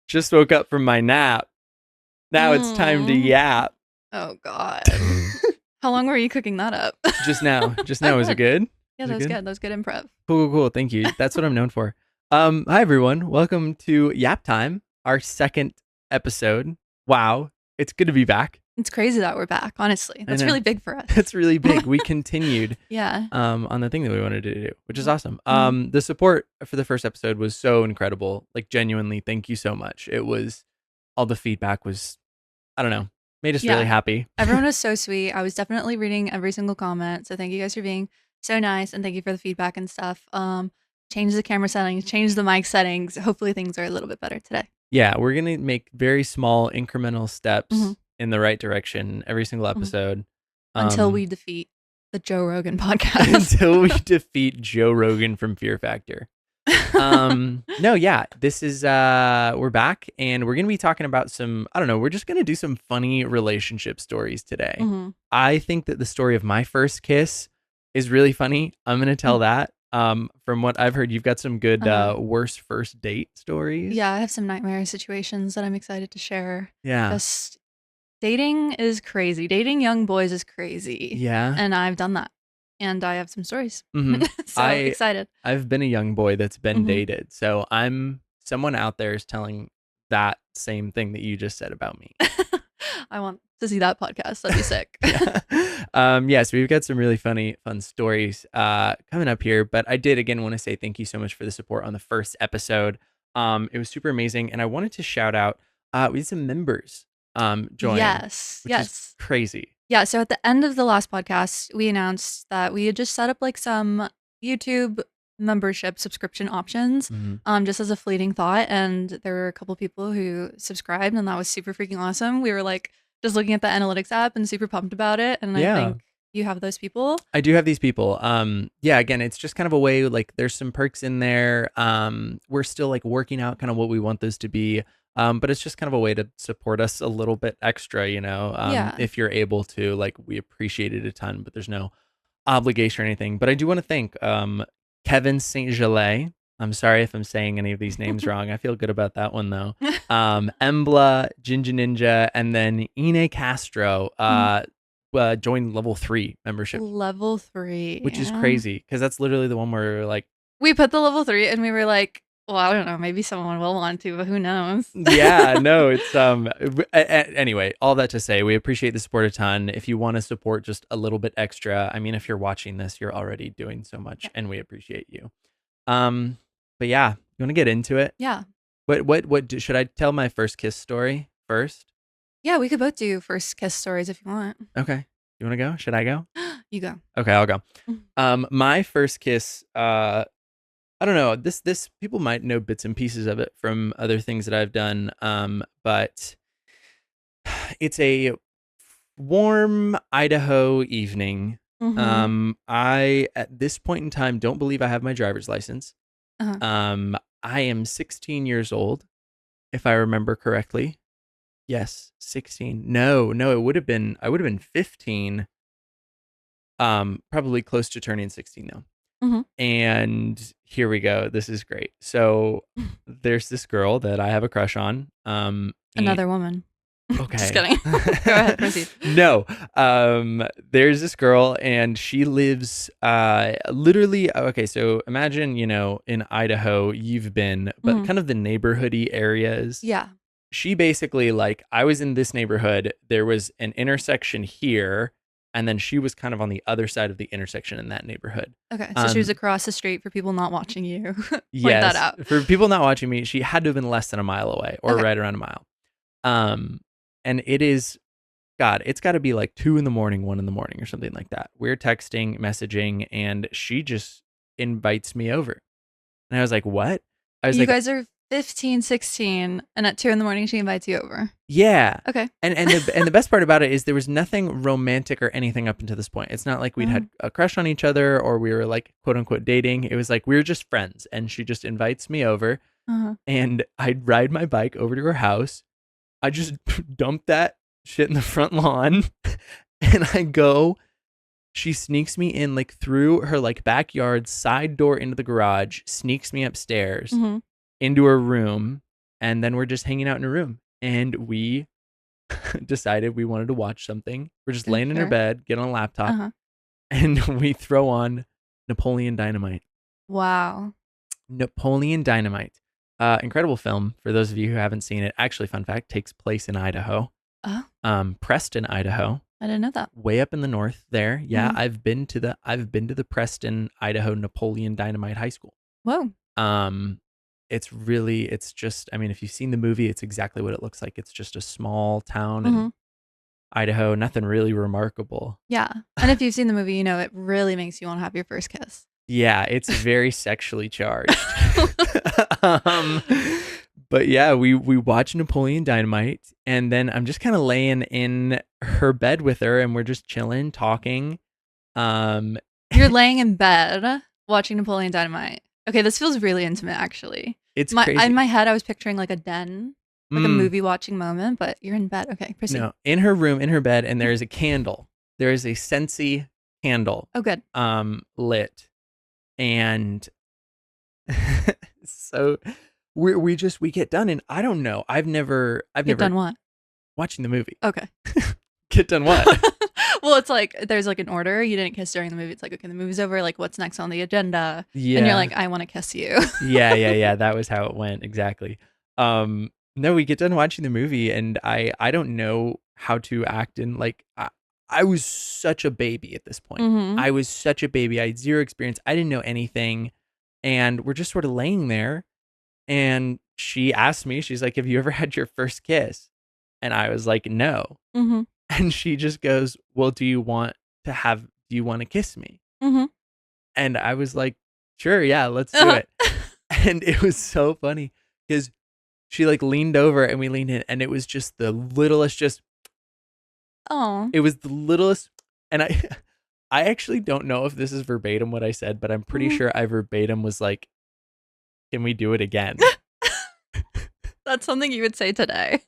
Just woke up from my nap. Now it's time to yap. Oh, God. How long were you cooking that up? Just now. Was it good? Yeah, that was good. That was good improv. Cool. Thank you. That's what I'm known for. Hi, everyone. Welcome to Yap Time, our second episode. Wow. It's good to be back. It's crazy that we're back, honestly. That's really big for us. That's really big. We continued yeah. On the thing that we wanted to do, which is awesome. The support for the first episode was so incredible. Like, genuinely, thank you so much. It was, all the feedback was, I don't know, made us really happy. Everyone was so sweet. I was definitely reading every single comment. So thank you guys for being so nice, and thank you for the feedback and stuff. Change the camera settings, change the mic settings. Hopefully things are a little bit better today. Yeah, we're going to make very small incremental steps in the right direction every single episode. Until we defeat the Joe Rogan podcast. Until we defeat Joe Rogan from Fear Factor. This is, we're back, and we're going to be talking about we're just going to do some funny relationship stories today. I think that the story of my first kiss is really funny. I'm going to tell that. From what I've heard, you've got some good worst first date stories. Yeah, I have some nightmare situations that I'm excited to share. Yeah. Just dating is crazy. Dating young boys is crazy. Yeah. And I've done that. And I have some stories. So excited. I've been a young boy that's been dated. So someone out there is telling that same thing that you just said about me. I want to see that podcast. That'd be sick. So we've got some really fun stories coming up here. But I did again want to say thank you so much for the support on the first episode. It was super amazing, and I wanted to shout out we had some members join. Yes, which is crazy. Yeah. So at the end of the last podcast, we announced that we had just set up like some YouTube membership subscription options, just as a fleeting thought, and there were a couple people who subscribed, and that was super freaking awesome. We were like just looking at the analytics app and super pumped about it, and I think you have those people. I do have these people. Again, it's just kind of a way, like, there's some perks in there. We're still like working out kind of what we want those to be, but it's just kind of a way to support us a little bit extra, if you're able to. Like, we appreciate it a ton, but there's no obligation or anything. But I do want to thank Kevin St. Gelais. I'm sorry if I'm saying any of these names wrong. I feel good about that one, though. Embla, Ginger Ninja, and then Ine Castro joined level 3 membership. Level 3. Which is crazy, because that's literally the one where like... We put the level 3 and we were like, well, I don't know, maybe someone will want to, but who knows? Yeah, no, it's... Anyway, all that to say, we appreciate the support a ton. If you want to support just a little bit extra, I mean, if you're watching this, you're already doing so much, and we appreciate you. But yeah, you want to get into it? Yeah. What should I tell my first kiss story first? Yeah, we could both do first kiss stories if you want. Okay. You want to go? Should I go? You go. Okay, I'll go. My first kiss, I don't know, this people might know bits and pieces of it from other things that I've done. But it's a warm Idaho evening. I, at this point in time, don't believe I have my driver's license. I am 16 years old, if I remember correctly. Yes, 16. No, I would have been 15. Probably close to turning 16 now. And here we go. This is great. So there's this girl that I have a crush on. Another woman. Okay. Just kidding. Go ahead, proceed. No. There's this girl, and she lives literally, okay, so imagine, in Idaho you've been, but kind of the neighborhoody areas. Yeah. She basically, like, I was in this neighborhood, there was an intersection here, and then she was kind of on the other side of the intersection in that neighborhood. Okay, so she was across the street for people not watching you. Point yes, that out. For people not watching me, she had to have been less than a mile away, or right around a mile. And it is, God, it's got to be like 2 a.m, 1 a.m, or something like that. We're texting, messaging, and she just invites me over. And I was like, what? I was you guys are 15, 16, and at 2 a.m. she invites you over. Yeah. Okay. And the best part about it is there was nothing romantic or anything up until this point. It's not like we'd had a crush on each other, or we were like, quote unquote, dating. It was like, we were just friends, and she just invites me over, and I'd ride my bike over to her house. I just dump that shit in the front lawn, and I go. She sneaks me in, like, through her, like, backyard side door into the garage, sneaks me upstairs, into her room, and then we're just hanging out in her room. And we decided we wanted to watch something. We're just laying in her Sure. bed, get on a laptop, Uh-huh. and we throw on Napoleon Dynamite. Wow. Napoleon Dynamite. Incredible film for those of you who haven't seen it. Actually, fun fact, takes place in Idaho. Oh, Preston, Idaho. I didn't know that. Way up in the north there. Yeah, Mhm. I've been to the Preston, Idaho Napoleon Dynamite High School. Whoa. It's just, I mean, if you've seen the movie, it's exactly what it looks like. It's just a small town Mhm. in Idaho, nothing really remarkable. Yeah. And if you've seen the movie, you know it really makes you want to have your first kiss. Yeah, it's very sexually charged. um, but yeah, we watch Napoleon Dynamite, and then I'm just kind of laying in her bed with her, and we're just chilling, talking. You're laying in bed watching Napoleon Dynamite. Okay, this feels really intimate, actually. It's In crazy. my head, I was picturing like a den, like a movie watching moment, but you're in bed. Okay, proceed. No, in her room, in her bed, and there is a candle. There is a Scentsy candle. Oh, good. Lit, and so we get done, and I don't know. I've never Done what? watching the movie. Okay. Get done what? Well, it's like there's like an order. You didn't kiss during the movie. It's like, okay, the movie's over. Like, what's next on the agenda? Yeah. And you're like, I want to kiss you. yeah. That was how it went exactly. No, we get done watching the movie, and I don't know how to act in like I was such a baby at this point. Mhm. I was such a baby. I had zero experience. I didn't know anything, and we're just sort of laying there. And she asked me, she's like, "Have you ever had your first kiss?" And I was like, "No." Mhm. And she just goes, "Well, do you want to kiss me?" Mhm. And I was like, "Sure, yeah, let's do it." And it was so funny because she like leaned over and we leaned in, and it was just the littlest, Oh. it was the littlest. And I, I actually don't know if this is verbatim what I said, but I'm pretty Mhm. sure I verbatim was like, "Can we do it again?" That's something you would say today.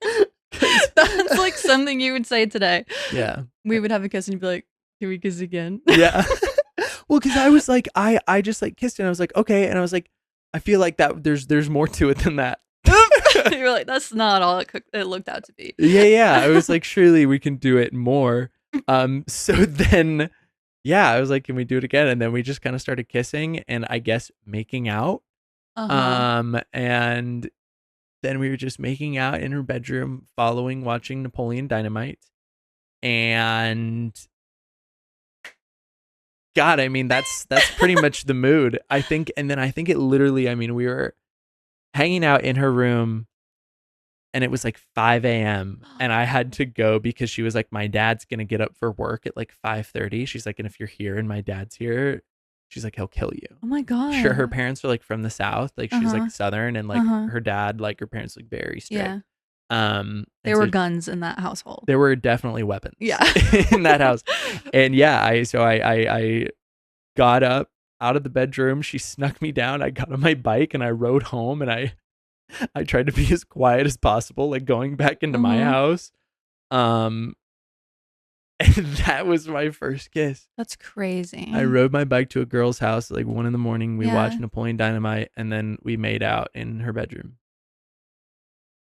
That's like something you would say today. Yeah. We would have a kiss and you'd be like, can we kiss again? Yeah. Well, because I was like, I just like kissed it, and I was like, okay, and I was like, I feel like that there's more to it than that. You were like, that's not all it looked out to be. Yeah. I was like, surely we can do it more. So then, yeah, I was like, can we do it again? And then we just kind of started kissing and I guess making out. Uh-huh. And then we were just making out in her bedroom, watching Napoleon Dynamite. And God, I mean, that's pretty much the mood, I think. And then I think it literally, I mean, we were hanging out in her room, and it was like 5 a.m. and I had to go because she was like, my dad's gonna get up for work at like 5:30. She's like, and if you're here and my dad's here, she's like, he'll kill you. Oh my God. Sure, her parents are like from the South, like she's like Southern, and like Uh-huh. her dad, like her parents, like very strict. Yeah. And There were so guns in that household. there were definitely weapons Yeah. in that house. And yeah, I got up out of the bedroom. She snuck me down. I got on my bike and I rode home, and I tried to be as quiet as possible, like going back into my house. And that was my first kiss. That's crazy. I rode my bike to a girl's house at like 1 a.m. We Yeah. watched Napoleon Dynamite, and then we made out in her bedroom.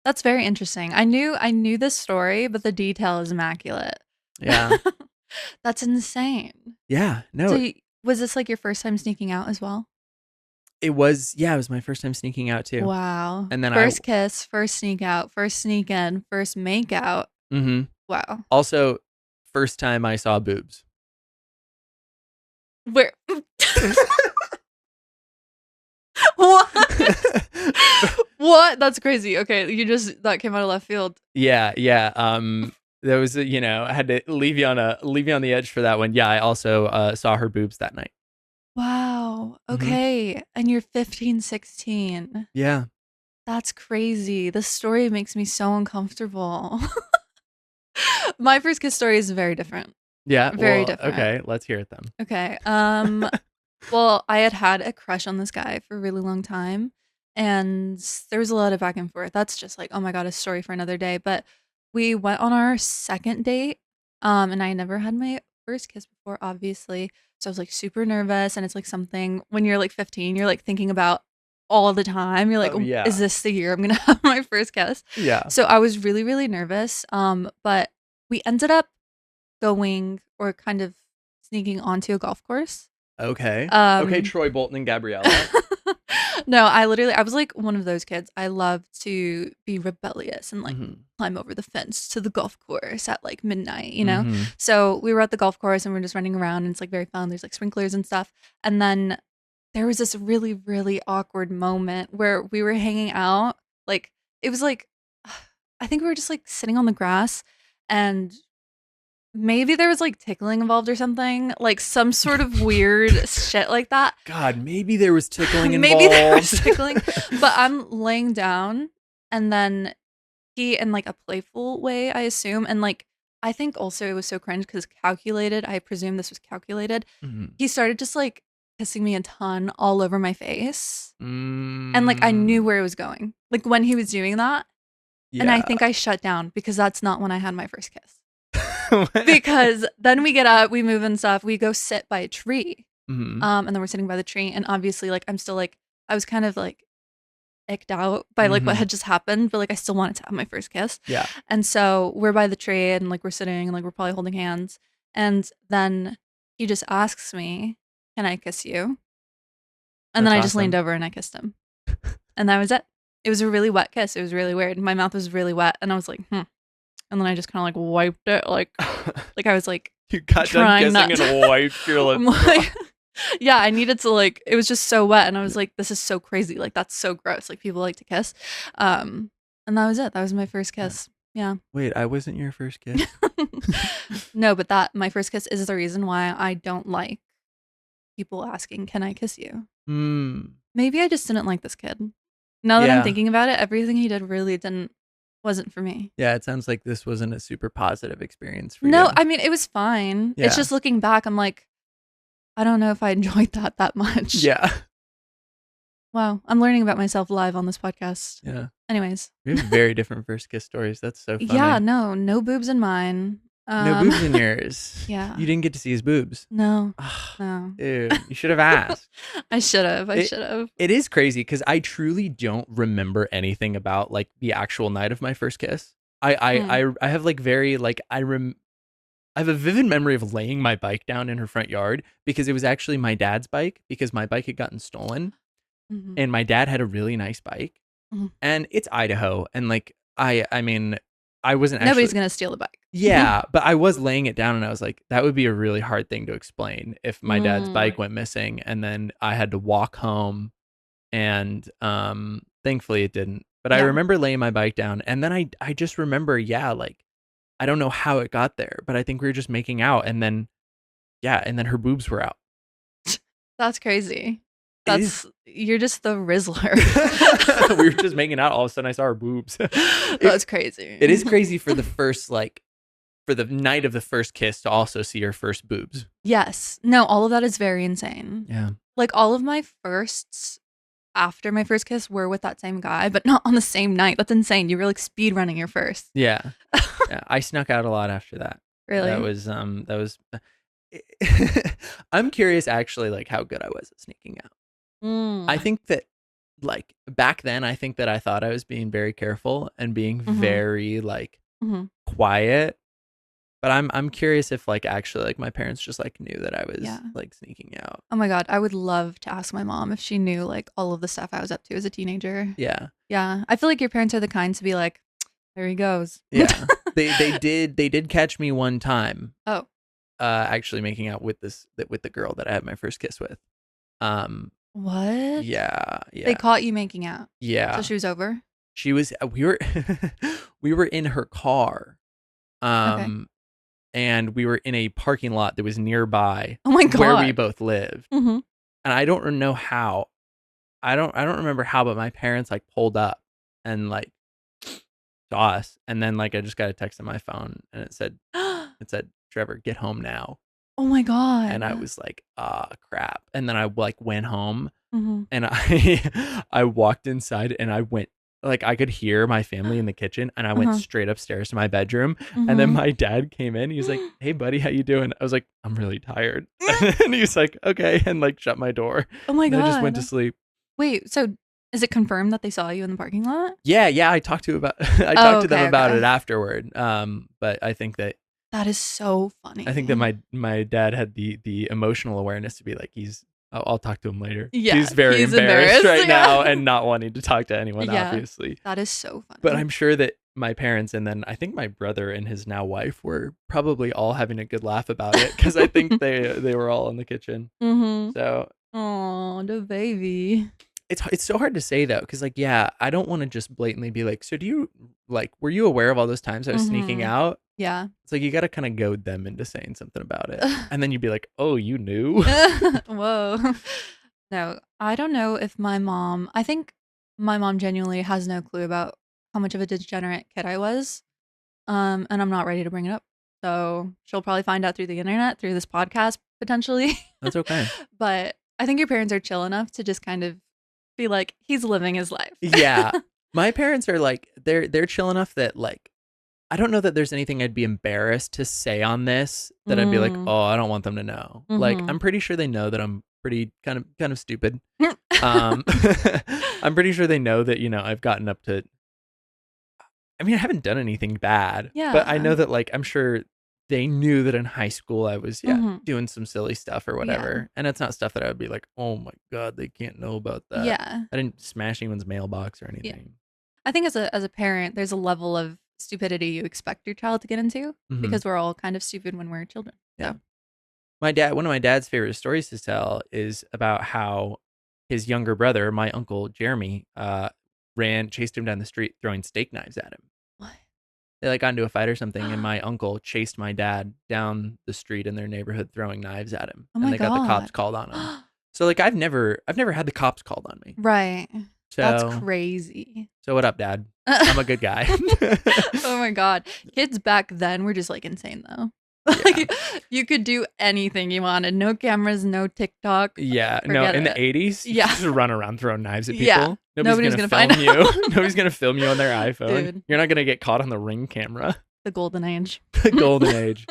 That's very interesting. I knew this story, but the detail is immaculate. Yeah. That's insane. Yeah. No, So was this like your first time sneaking out as well? it was my first time sneaking out too. Wow. And then first kiss, first sneak out, first sneak in, first make out. Wow. Also, first time I saw boobs. Where? What? What? That's crazy. Okay, that came out of left field. Yeah. There was I had to leave you on the edge for that one. Yeah, I also saw her boobs that night. Wow. Okay. And you're 15, 16. Yeah. That's crazy. This story makes me so uncomfortable. My first kiss story is very different. Yeah. Very different. Okay, let's hear it then. Okay. Well, I had a crush on this guy for a really long time, and there was a lot of back and forth. That's just like, oh my God, a story for another day. But we went on our second date, and I never had my first kiss before, obviously. So I was like super nervous, and it's like something when you're like 15, you're like thinking about all the time. You're like, Oh, yeah. is this the year I'm gonna have my first kiss? Yeah. So I was really, really nervous. But we ended up going or kind of sneaking onto a golf course. Okay. Okay, Um, Troy Bolton and Gabriella. no, I was like one of those kids. I love to be rebellious and like Mhm. climb over the fence to the golf course at like midnight, Mhm. So we were at the golf course and we're just running around and it's like very fun. There's like sprinklers and stuff. And then there was this really, really awkward moment where we were hanging out. Like it was like I think we were just like sitting on the grass and maybe there was like tickling involved or something, like some sort of weird shit like that. God, maybe there was tickling involved. Maybe there was tickling, but I'm laying down and then he, in like a playful way, I assume, and like I think also it was so cringe because calculated. I presume this was calculated. Mhm. He started just like kissing me a ton all over my face, and like I Mm. knew where it was going. Like when he was doing that, and I Yeah. think I shut down because that's not when I had my first kiss. Because then we get up, we move and stuff, we go sit by a tree. Mhm. And then we're sitting by the tree, and obviously, like, I'm still like, I was kind of like icked out by like what Mhm. had just happened, but like I still wanted to have my first kiss. Yeah. And so we're by the tree and like we're sitting and like we're probably holding hands. And then he just asks me, "Can I kiss you?" And then That's I just leaned awesome. over and I kissed him. And that was it. It was a really wet kiss. It was really weird. My mouth was really wet, and I was like, "Hmm." And then I just kind of like wiped it, like I was like You got done trying kissing not and wiped your I'm lips. like, yeah, I needed to like it was just so wet and I was like, this is so crazy. Like that's so gross. Like people like to kiss. And that was it. That was my first kiss. Yeah. Wait, I wasn't your first kiss? No, but that my first kiss is the reason why I don't like people asking, "Can I kiss you?" Hmm. Maybe I just didn't like this kid. Now that I'm Yeah. thinking about it, everything he did really wasn't for me. Yeah, it sounds like this wasn't a super positive experience for you. No, I mean it was fine. Yeah. It's just looking back, I'm like, I don't know if I enjoyed that much. Yeah. Wow, I'm learning about myself live on this podcast. Yeah. Anyways. We have very different first kiss stories. That's so funny. Yeah, no boobs in mine. No boobs in yours. Yeah. You didn't get to see his boobs. No. Ah, No. dude, you should have asked. I should have. I should have. It is crazy because I truly don't remember anything about like the actual night of my first kiss. I have like very like I have a vivid memory of laying my bike down in her front yard because it was actually my dad's bike because my bike had gotten stolen Mhm. and my dad had a really nice bike Mhm. and it's Idaho and like I mean I wasn't Nobody's actually gonna steal the bike. yeah, but I was laying it down and I was like, that would be a really hard thing to explain if my dad's bike went missing and then I had to walk home and thankfully it didn't. But I Yeah. remember laying my bike down and then I just remember, yeah, like I don't know how it got there, but I think we were just making out and then yeah, and then her boobs were out. That's crazy. It is- You're just the Rizzler. we were just making out, all of a sudden I saw her boobs. That's crazy. It is crazy for the first like for the night of the first kiss to also see her first boobs. Yes. No, all of that is very insane. Yeah. Like all of my firsts after my first kiss were with that same guy, but not on the same night. That's insane. You were like speed running your first. Yeah. Yeah. I snuck out a lot after that. Really? That was I'm curious actually like how good I was at sneaking out. I think that like back then I think that I thought I was being very careful and being very like Mhm. quiet. But I'm curious if like actually like my parents just like knew that I was Yeah. like sneaking out. Oh my God. I would love to ask my mom if she knew like all of the stuff I was up to as a teenager. Yeah. Yeah. I feel like your parents are the kind to be like, there he goes. Yeah. they did catch me one time. Oh. Actually making out with the girl that I had my first kiss with. What? Yeah. They caught you making out. Yeah. So she was over? She was we were we were in her car. And we were in a parking lot that was nearby Oh my God. where we both lived. Mm-hmm. And I don't know how. I don't remember how, but my parents like pulled up and like saw us. And then like I just got a text on my phone and it said Trevor, get home now. Oh my God. And I was like, ah, crap. And then I like went home Mm-hmm. and I walked inside and I went like I could hear my family in the kitchen and I went straight upstairs to my bedroom. And then my dad came in. He was like, hey buddy, how you doing? I was like, I'm really tired. And he was like, okay. And like shut my door. Oh my And God. I just went to sleep. Wait, so Is it confirmed that they saw you in the parking lot? Yeah, I talked to them about it afterward. But I think that is so funny. I think that my dad had the emotional awareness to be like, I'll talk to him later. Yeah, he's very embarrassed right now and not wanting to talk to anyone, obviously. That is so funny. But I'm sure that my parents and then I think my brother and his now wife were probably all having a good laugh about it because I think they were all in the kitchen. So, oh, the baby. It's so hard to say though, because like, yeah, I don't want to just blatantly be like, so do you were you aware of all those times I was sneaking out? Yeah. It's like you got to kind of goad them into saying something about it, and then you'd be like, oh, you knew? Whoa. No, I don't know if I think my mom genuinely has no clue about how much of a degenerate kid I was, and I'm not ready to bring it up. So she'll probably find out through the internet, through this podcast potentially. That's okay. But I think your parents are chill enough to just kind of be like, he's living his life. Yeah. My parents are like, they're chill enough that like, I don't know that there's anything I'd be embarrassed to say on this that I'd be like, oh, I don't want them to know. Like, I'm pretty sure they know that I'm pretty kind of stupid. I'm pretty sure they know that, I've gotten up to, I mean, I haven't done anything bad, but I know that like, I'm sure they knew that in high school I was doing some silly stuff or whatever. And it's not stuff that I would be like, oh my God, they can't know about that. Yeah. I didn't smash anyone's mailbox or anything. Yeah. I think as a parent, there's a level of stupidity you expect your child to get into because we're all kind of stupid when we're children. Yeah. One of my dad's favorite stories to tell is about how his younger brother, my uncle Jeremy, chased him down the street throwing steak knives at him. What? They like got into a fight or something, and my uncle chased my dad down the street in their neighborhood throwing knives at him. And they got the cops called on him. So like I've never had the cops called on me. Right. So, that's crazy. So what up, Dad? I'm a good guy. Oh my God. Kids back then were just like insane though. Like you could do anything you wanted. No cameras, no TikTok. Yeah. No, in the 80s, you just run around throwing knives at people. Yeah. Nobody's gonna film you. Nobody's gonna film you on their iPhone. Dude. You're not gonna get caught on the Ring camera. The golden age. The golden age.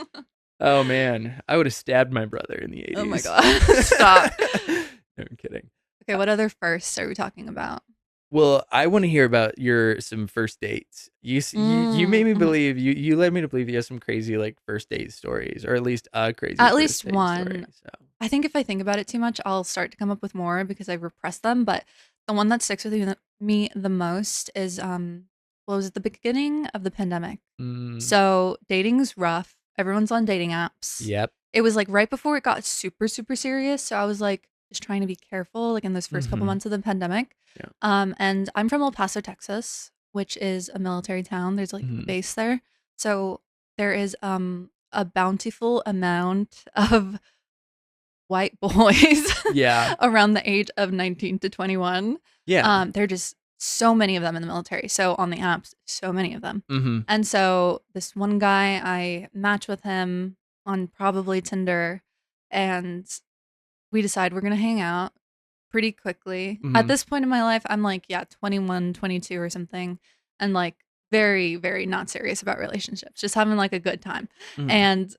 Oh man, I would have stabbed my brother in the 80s. Oh my God. Stop. No, I'm kidding. Okay, what other firsts are we talking about? Well, I want to hear about some first dates. You made me believe you led me to believe you have some crazy like first date stories, or at least a crazy. At least one. Story, so. I think if I think about it too much, I'll start to come up with more because I've repressed them. But the one that sticks with me the most is was at the beginning of the pandemic. So dating's rough. Everyone's on dating apps. Yep. It was like right before it got super, super serious. So I was like just trying to be careful, like in those first couple months of the pandemic. Yeah. And I'm from El Paso, Texas, which is a military town. There's like a base there. So there is a bountiful amount of white boys around the age of 19 to 21. Yeah. There are just so many of them in the military. So on the apps, so many of them. And so this one guy, I match with him on probably Tinder, and we decide we're going to hang out pretty quickly. At this point in my life, I'm like, 21, 22 or something. And like very, very not serious about relationships, just having like a good time. And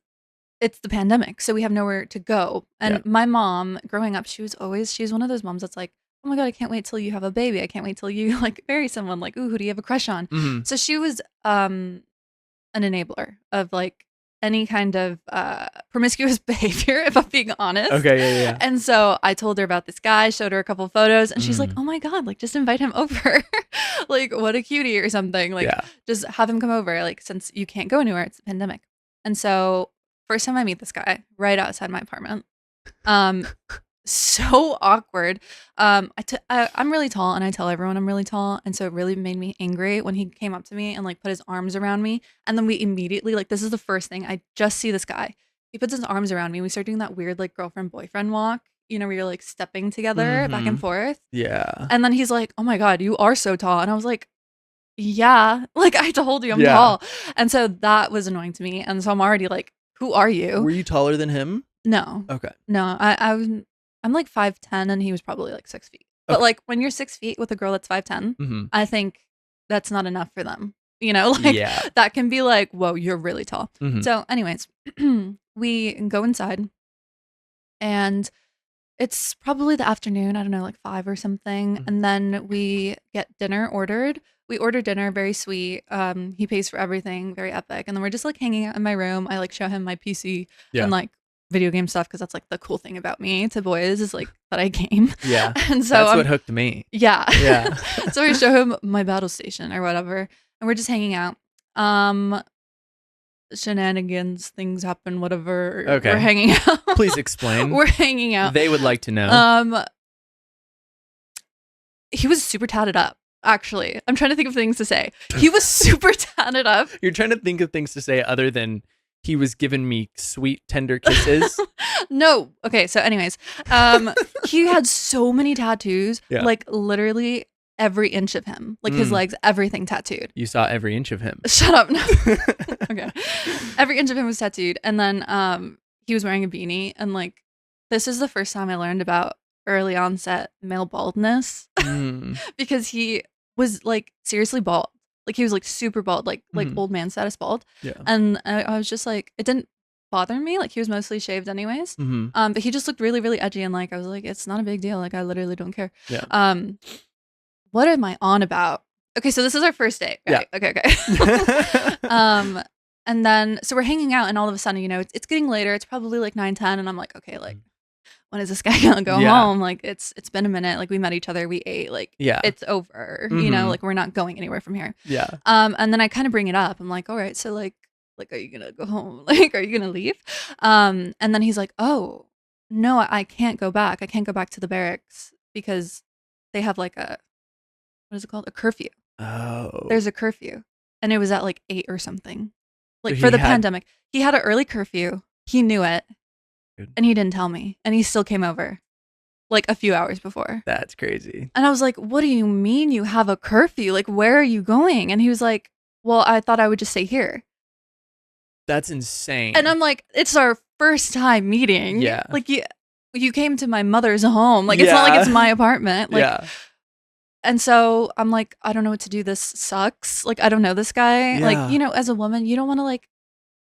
it's the pandemic, so we have nowhere to go. And my mom growing up, she's one of those moms that's like, oh my God, I can't wait till you have a baby. I can't wait till you like marry someone. Like, ooh, who do you have a crush on? So she was an enabler of like any kind of promiscuous behavior, if I'm being honest. Okay, yeah. And so I told her about this guy, showed her a couple photos, and she's like, oh my God, like just invite him over. Like, what a cutie or something. Like, just have him come over. Like, since you can't go anywhere, it's a pandemic. And so first time I meet this guy, right outside my apartment. So awkward. I'm really tall, and I tell everyone I'm really tall, and so it really made me angry when he came up to me and like put his arms around me, and then we immediately, like, this is the first thing, I just see this guy, he puts his arms around me, we start doing that weird like girlfriend boyfriend walk, you know, where you're like stepping together back and forth. Yeah. And then he's like, oh my God, you are so tall. And I was like, yeah, like I told you I'm tall. And so that was annoying to me, and so I'm already like, who are you? Were you taller than him? No. Okay. No, I'm like 5'10", and he was probably like 6 feet. But like when you're 6 feet with a girl that's 5'10", I think that's not enough for them. You know, like that can be like, whoa, you're really tall. So anyways, we go inside, and It's probably the afternoon, I don't know, like 5 or something, Mhm. and then we get dinner ordered. We order dinner, very sweet. He pays for everything, very epic, and then we're just, like, hanging out in my room. I, like, show him my PC and, Yeah. like, video game stuff because that's, like, the cool thing about me to boys is, like, that I game. Yeah. And so, That's what hooked me. yeah. Yeah. So we show him my battle station or whatever, and we're just hanging out. Um, Shenanigans, things happen, whatever. We're Okay. hanging out. Please explain. We're hanging out. They would like to know. He was super tatted up, actually. I'm trying to think of things to say. He was super tatted up. You're trying to think of things to say other than he was giving me sweet, tender kisses. No. Okay, so anyways, he had so many tattoos, Yeah. like literally every inch of him, like his legs, everything tattooed. You saw every inch of him. Shut up. No. Okay. Every inch of him was tattooed. And then he was wearing a beanie. And like, this is the first time I learned about early onset male baldness because he was like seriously bald. Like he was like super bald, like old man status bald. Yeah. And I was just like, it didn't bother me. Like he was mostly shaved anyways. But he just looked really, really edgy. And like, I was like, it's not a big deal. Like I literally don't care. Yeah. What am I on about? Okay, so this is our first date. Right? Yeah. Okay. And then so we're hanging out, and all of a sudden, you know, it's getting later. It's probably like 9:10, and I'm like, okay, like when is this guy gonna go home? Like it's been a minute. Like we met each other, we ate. Like it's over. You know, like we're not going anywhere from here. Yeah. And then I kind of bring it up. I'm like, all right, so like are you gonna go home? Like, are you gonna leave? And then he's like, oh no, I can't go back. I can't go back to the barracks because they have like a what is it called? A curfew. Oh. There's a curfew. And it was at like 8 or something. Like So for the he had- pandemic. He had an early curfew. He knew it. Good. And he didn't tell me. And he still came over like a few hours before. That's crazy. And I was like, what do you mean you have a curfew? Like, where are you going? And he was like, well, I thought I would just stay here. That's insane. And I'm like, it's our first time meeting. Yeah. Like you came to my mother's home. Like, it's not like it's my apartment. Like, yeah. And so I'm like, I don't know what to do. This sucks. Like, I don't know this guy. Yeah. Like, you know, as a woman, you don't want to like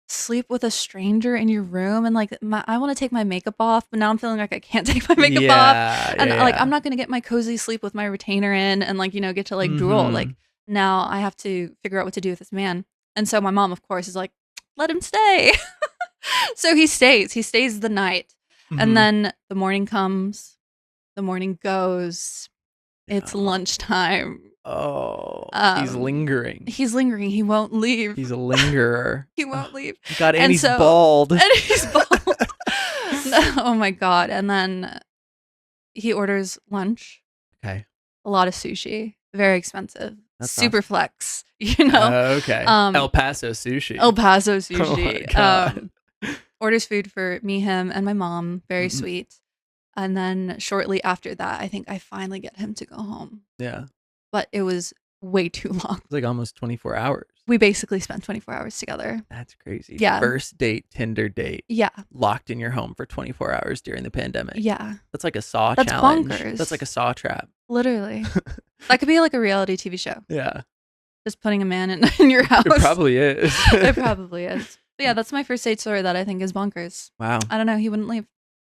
sleep with a stranger in your room. And like, I want to take my makeup off, but now I'm feeling like I can't take my makeup off. And like, I'm not going to get my cozy sleep with my retainer in and like, you know, get to like drool. Like now I have to figure out what to do with this man. And so my mom, of course, is like, let him stay. So he stays the night. And then the morning comes, the morning goes. It's lunchtime. Oh, he's lingering. He's lingering. He won't leave. He's a lingerer. He won't leave. God, and he's bald. And he's bald. Oh my God. And then he orders lunch. Okay. A lot of sushi. Very expensive. That's super awesome. Flex, you know? Okay. El Paso sushi. El Paso sushi. Oh my God. Orders food for me, him, and my mom. Very sweet. And then shortly after that, I think I finally get him to go home. Yeah. But it was way too long. It's like almost 24 hours. We basically spent 24 hours together. That's crazy. Yeah. First date, Tinder date. Yeah. Locked in your home for 24 hours during the pandemic. Yeah. That's like a Saw That's challenge. bonkers. That's like a Saw trap. Literally. That could be like a reality TV show. Yeah. Just putting a man in your house. It probably is. It probably is. But yeah, that's my first date story that I think is bonkers. Wow. I don't know. He wouldn't leave.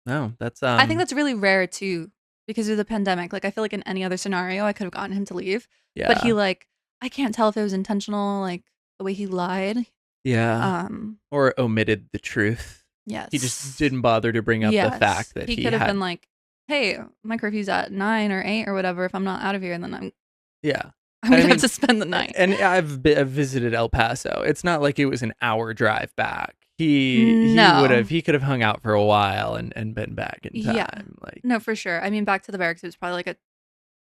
No, that's I think that's really rare too because of the pandemic. Like I feel like in any other scenario I could have gotten him to leave. Yeah. But he like I can't tell if it was intentional, like the way he lied. Yeah. Or omitted the truth. Yes. He just didn't bother to bring up the fact that he could have had been like, hey, my curfew's at 9 or 8 or whatever. If I'm not out of here, then I'm gonna have to spend the night. And I've visited El Paso. It's not like it was an hour drive back. He could have hung out for a while and been back in time. Yeah. Like no, for sure. I mean, back to the barracks, it was probably like a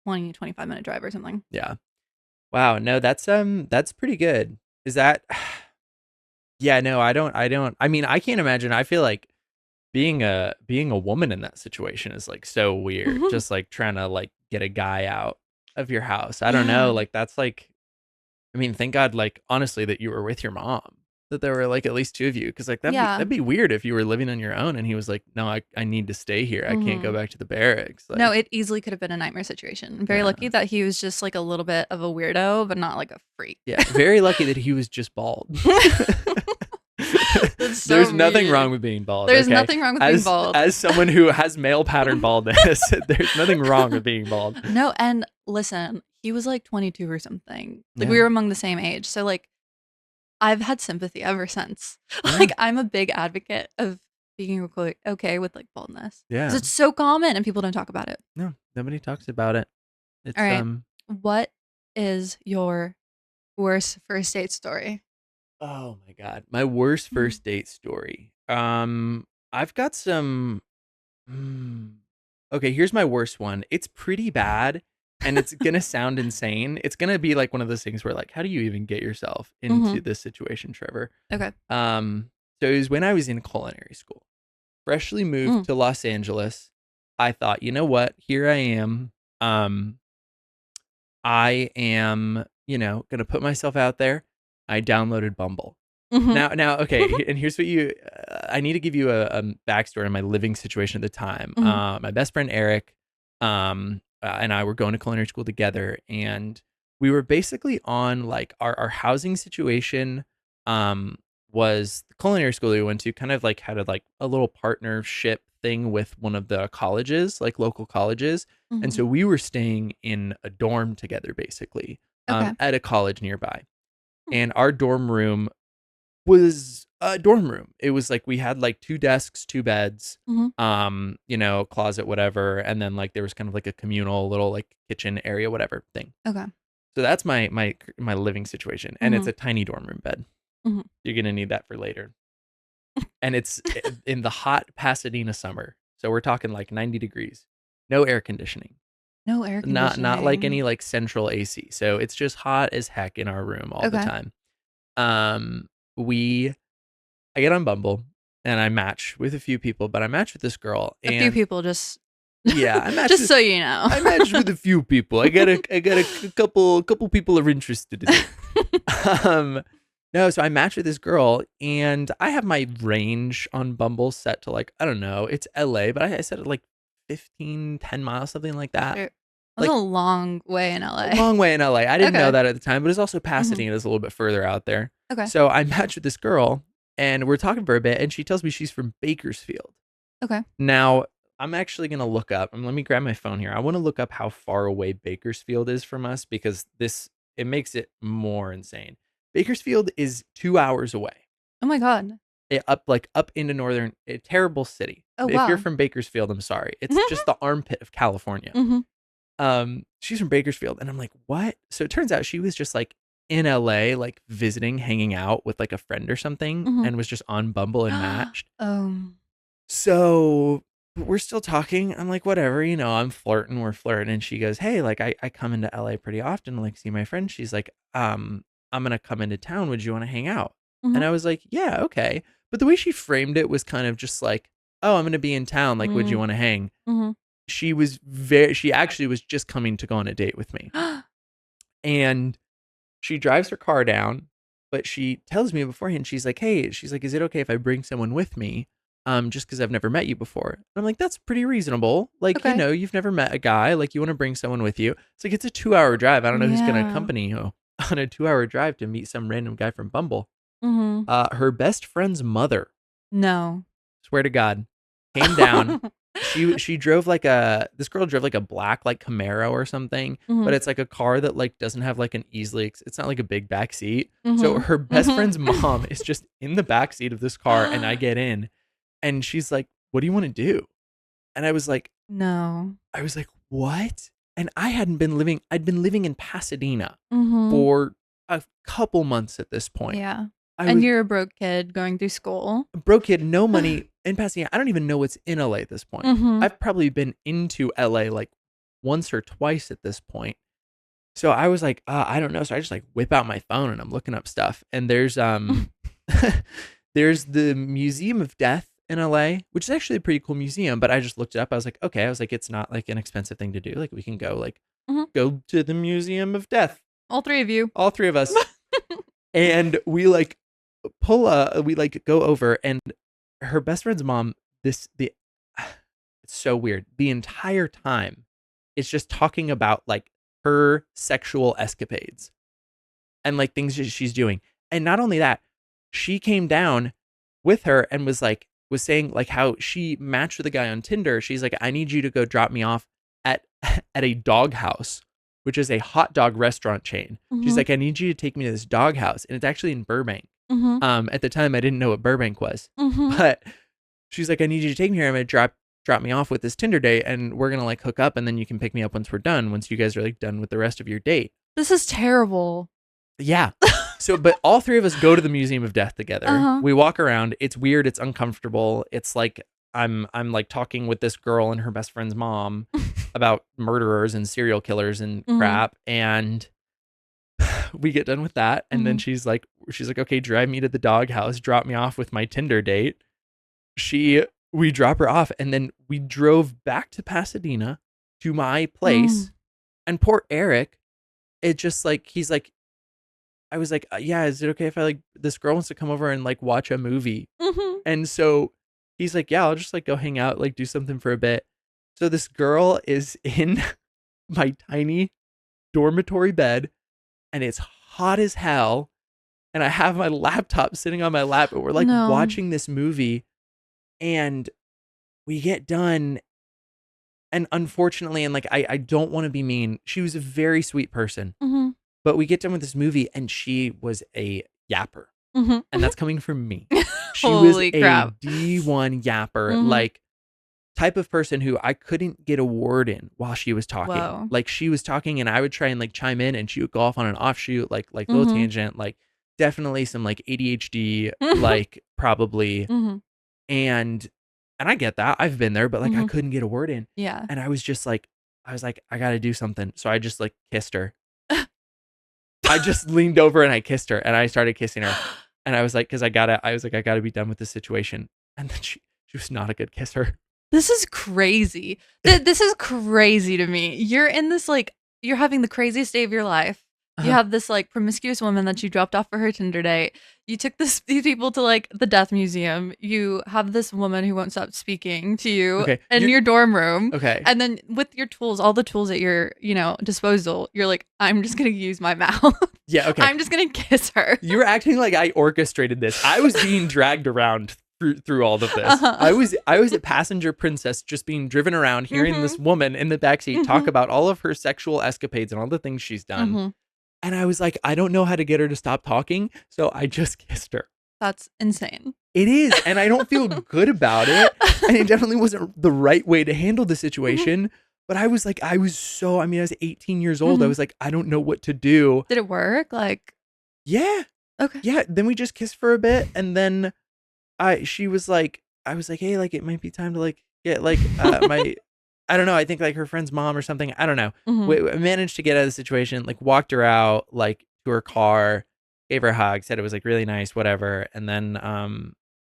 20-25 minute drive or something. Yeah. Wow. No, that's pretty good. Is that? Yeah. No, I don't. I mean, I can't imagine. I feel like being a woman in that situation is like so weird. Just like trying to like get a guy out of your house. I don't know. Like that's like, I mean, thank God, like honestly, that you were with your mom. That there were like at least two of you, because like that'd be weird if you were living on your own and he was like, no, I need to stay here. I can't go back to the barracks. Like, no, it easily could have been a nightmare situation. I'm very lucky that he was just like a little bit of a weirdo, but not like a freak. Yeah, very lucky that he was just bald. That's so There's nothing mean. wrong with being bald. There's okay? nothing wrong with being bald. As someone who has male pattern baldness, there's nothing wrong with being bald. No, and listen, he was like 22 or something. Like Yeah. we were among the same age. So like I've had sympathy ever since. Yeah. Like I'm a big advocate of being okay with like baldness. Yeah. Because it's so common and people don't talk about it. No, nobody talks about it. It's All right. What is your worst first date story? Oh my God. My worst first date story. I've got some. Okay, here's my worst one. It's pretty bad and it's gonna sound insane. It's gonna be like one of those things where like, how do you even get yourself into this situation, Trevor? Okay. So it was when I was in culinary school. Freshly moved to Los Angeles. I thought, you know what? Here I am. I am, gonna put myself out there. I downloaded Bumble. Now, okay, and here's what I need to give you a backstory on my living situation at the time. My best friend Eric, and I were going to culinary school together, and we were basically on like our housing situation. Was the culinary school we went to kind of like had a little partnership thing with one of the colleges, like local colleges, and so we were staying in a dorm together, basically, at a college nearby, and our dorm room was a dorm room. It was like we had like 2 desks, 2 beds, closet, whatever, and then like there was kind of like a communal little like kitchen area, whatever thing. Okay. So that's my living situation, and it's a tiny dorm room bed. You're gonna need that for later, and it's in the hot Pasadena summer, so we're talking like 90 degrees, no air conditioning. No air conditioning. Not like any like central AC. So it's just hot as heck in our room all the time. I get on Bumble and I match with a few people, but I match with this girl. A few people, just I matched just so you know. I matched with a few people. I got a couple people are interested in it. No, so I matched with this girl, and I have my range on Bumble set to like, I don't know, it's LA, but I set it like 10 miles, something like that. Sure. That's a long way in LA. A long way in LA. I didn't know that at the time, but it's also Pasadena is a little bit further out there. Okay. So I matched with this girl, and we're talking for a bit, and she tells me she's from Bakersfield. Okay. Now, I'm actually going to look up, and let me grab my phone here. I want to look up how far away Bakersfield is from us, because it makes it more insane. Bakersfield is 2 hours away. Oh my God. Up into northern, a terrible city. Oh, if you're from Bakersfield, I'm sorry. It's just the armpit of California. She's from Bakersfield, and I'm like, what? So it turns out she was just like in LA, like visiting, hanging out with like a friend or something, and was just on Bumble and matched. So we're still talking. I'm like, whatever, I'm flirting, we're flirting. And she goes, hey, like I come into LA pretty often, like see my friend. She's like, I'm going to come into town. Would you want to hang out? And I was like, yeah, okay. But the way she framed it was kind of just like, oh, I'm going to be in town. Like, would you want to hang? She actually was just coming to go on a date with me. And she drives her car down, but she tells me beforehand, she's like, is it okay if I bring someone with me? Just because I've never met you before. And I'm like, that's pretty reasonable. Like, you've never met a guy, like you want to bring someone with you. It's like, it's a 2-hour drive. I don't know who's going to accompany you on a 2-hour drive to meet some random guy from Bumble. Her best friend's mother. No. Swear to God. Came down. She drove this girl drove like a black like Camaro or something, but it's like a car that like doesn't have like it's not like a big back seat. So her best friend's mom is just in the back seat of this car, and I get in, and she's like, what do you want to do? And I was like, no. I was like, what? And I'd been living in Pasadena for a couple months at this point. Yeah. And you're a broke kid going through school. Broke kid, no money in Pasadena. I don't even know what's in LA at this point. I've probably been into LA like once or twice at this point. So I was like, I don't know. So I just like whip out my phone and I'm looking up stuff. And there's there's the Museum of Death in LA, which is actually a pretty cool museum. But I just looked it up. I was like, okay. I was like, it's not like an expensive thing to do. Like we can go go to the Museum of Death. All three of you. All three of us. And we like go over, and her best friend's mom, it's so weird. The entire time it's just talking about like her sexual escapades and like things she's doing. And not only that, she came down with her and was saying like how she matched with a guy on Tinder. She's like, I need you to go drop me off at at a dog house, which is a hot dog restaurant chain. She's Mhm. like, I need you to take me to this dog house. And it's actually in Burbank. Mhm. At the time I didn't know what Burbank was. Mhm. But she's like, I need you to take me here. I'm gonna drop me off with this Tinder date and we're gonna like hook up and then you can pick me up once we're done, once you guys are like done with the rest of your date. This is terrible. Yeah. So, but all three of us go to the Museum of Death together. Uh-huh. We walk around. It's weird. It's uncomfortable. It's like I'm like talking with this girl and her best friend's mom about murderers and serial killers and Mhm. crap. And we get done with that. And then Mhm. she's like, okay, drive me to the doghouse. Drop me off with my Tinder date. We drop her off, and then we drove back to Pasadena to my place. Mm. And poor Eric, it just like he's like, I was like, yeah, is it okay if I like this girl wants to come over and like watch a movie? Mhm. And so he's like, yeah, I'll just like go hang out, like do something for a bit. So this girl is in my tiny dormitory bed and it's hot as hell. And I have my laptop sitting on my lap and we're like No. watching this movie and we get done. And unfortunately, and like, I don't want to be mean, she was a very sweet person. Mhm. But we get done with this movie and she was a yapper. Mhm. And that's coming from me. She Holy was crap. a D1 yapper, Mhm. like type of person who I couldn't get a word in while she was talking. Whoa. Like she was talking and I would try and like chime in and she would go off on an offshoot, like little Mhm. tangent, like definitely some like ADHD, like probably. Mhm. And I get that. I've been there, but like I Mhm. couldn't get a word in. Yeah. And I was like, I gotta do something. So I just like kissed her. I just leaned over and I kissed her and I started kissing her. And I was like, I gotta be done with this situation. And then she was not a good kisser. This is crazy. This is crazy to me. You're in this like you're having the craziest day of your life. You have this like promiscuous woman that you dropped off for her Tinder date. You took these people to like the death museum. You have this woman who won't stop speaking to you Okay, in your dorm room. Okay. And then with your tools, all the tools at your, disposal, you're like, I'm just gonna use my mouth. Yeah, okay. I'm just gonna kiss her. You're acting like I orchestrated this. I was being dragged around through all of this. Uh-huh. I was a passenger princess just being driven around, hearing this woman in the backseat talk Mhm. about all of her sexual escapades and all the things she's done. Mhm. And I was like, I don't know how to get her to stop talking, so I just kissed her. That's insane. It is, and I don't feel good about it. And it definitely wasn't the right way to handle the situation. But I was like, I was 18 years old. I Mhm. was like, I don't know what to do. Did it work? Like, Yeah. okay. Yeah. Then we just kissed for a bit. And then I was like, hey, like it might be time to like get like my, I don't know. I think like her friend's mom or something. I don't know. Mhm. We managed to get out of the situation, like walked her out, like to her car, gave her a hug, said it was like really nice, whatever. And then,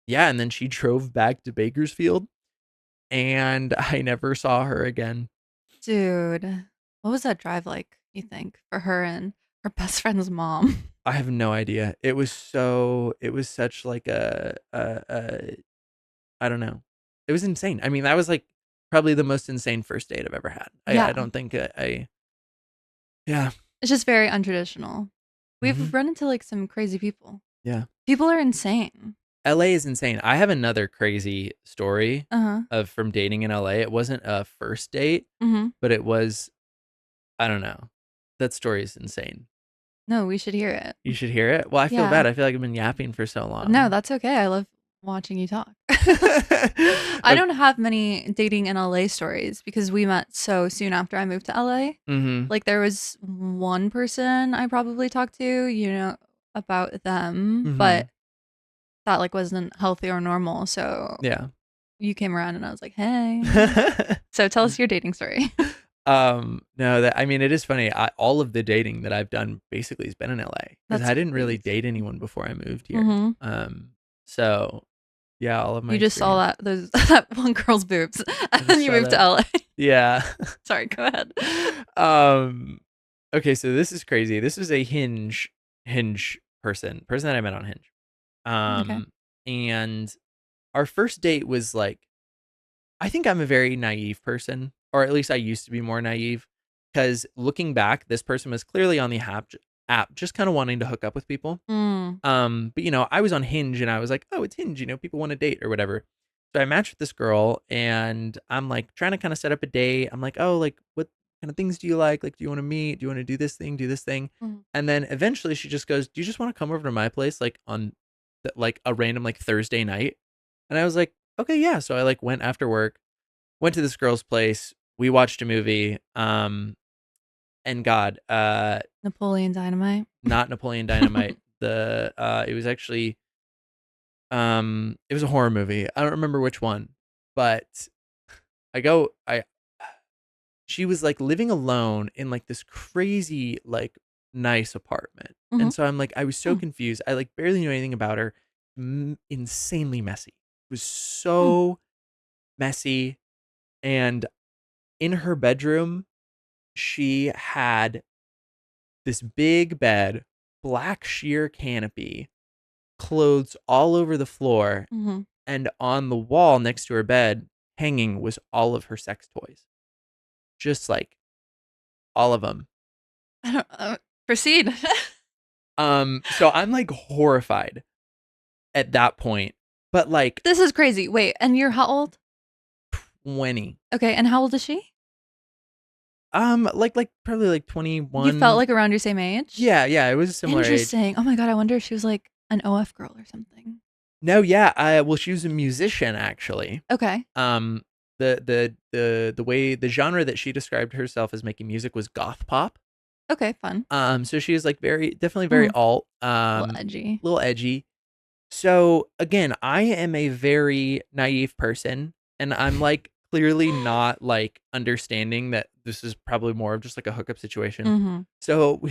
yeah. And then she drove back to Bakersfield and I never saw her again. Dude, what was that drive like, you think, for her and her best friend's mom? I have no idea. It was such like I don't know. It was insane. I mean, that was like probably the most insane first date I've ever had. Yeah. I don't think yeah. It's just very untraditional. We've Mhm. run into like some crazy people. Yeah. People are insane. LA is insane. I have another crazy story Uh-huh. from dating in LA. It wasn't a first date, Mm-hmm. but it was, I don't know. That story is insane. No, we should hear it. You should hear it. Well, I feel Yeah. bad. I feel like I've been yapping for so long. No, that's okay. I love watching you talk. I don't have many dating in LA stories because we met so soon after I moved to LA. Mm-hmm. Like there was one person I probably talked to, about them, Mhm. but that like wasn't healthy or normal. So Yeah. you came around and I was like, hey. So tell us your dating story. No, that I mean, it is funny. All of the dating that I've done basically has been in LA because That's I didn't really crazy. date anyone before I moved here. Mhm. So yeah, all of my You just saw experience- that one girl's boobs and just then you saw moved to that. LA. Yeah. Sorry, go ahead. Okay, so this is crazy. This is a Hinge person that I met on Hinge. Okay. And our first date was like, I think I'm a very naive person, or at least I used to be more naive. Because looking back, this person was clearly on the app, just kind of wanting to hook up with people. Mm. But I was on Hinge and I was like, oh, it's Hinge, people want to date or whatever. So I matched with this girl and I'm like trying to kind of set up a date. I'm like, oh, like what kind of things do you like? Like, do you want to meet? Do you want to do this thing? Do this thing? Mhm. And then eventually she just goes, do you just want to come over to my place like on like a random like Thursday night? And I was like, okay, yeah. So I like went after work, went to this girl's place. We watched a movie. And God, Napoleon Dynamite. not Napoleon Dynamite. It was actually it was a horror movie. I don't remember which one, but I she was like living alone in like this crazy like nice apartment. Mhm. And so I'm like I was so Mm. confused. I like barely knew anything about her. Insanely messy. It was Mm. so messy, and in her bedroom she had this big bed, black sheer canopy, clothes all over the floor, Mhm. and on the wall next to her bed, hanging was all of her sex toys. Just like all of them. I don't proceed. So I'm like horrified at that point. But like This is crazy. Wait, and you're how old? 20. Okay, and how old is she? Like probably like You felt 21. like around your same age? Yeah, it was a similar age. Interesting. Oh my god, I wonder if she was like an OF girl or something. No, yeah, well she was a musician actually. Okay. Um the way the genre that she described herself as making music was goth pop. Okay, fun. So she is like definitely very Mhm. alt, A little edgy. little edgy. So again, I am a very naive person and I'm like clearly not like understanding that this is probably more of just like a hookup situation. Mhm. So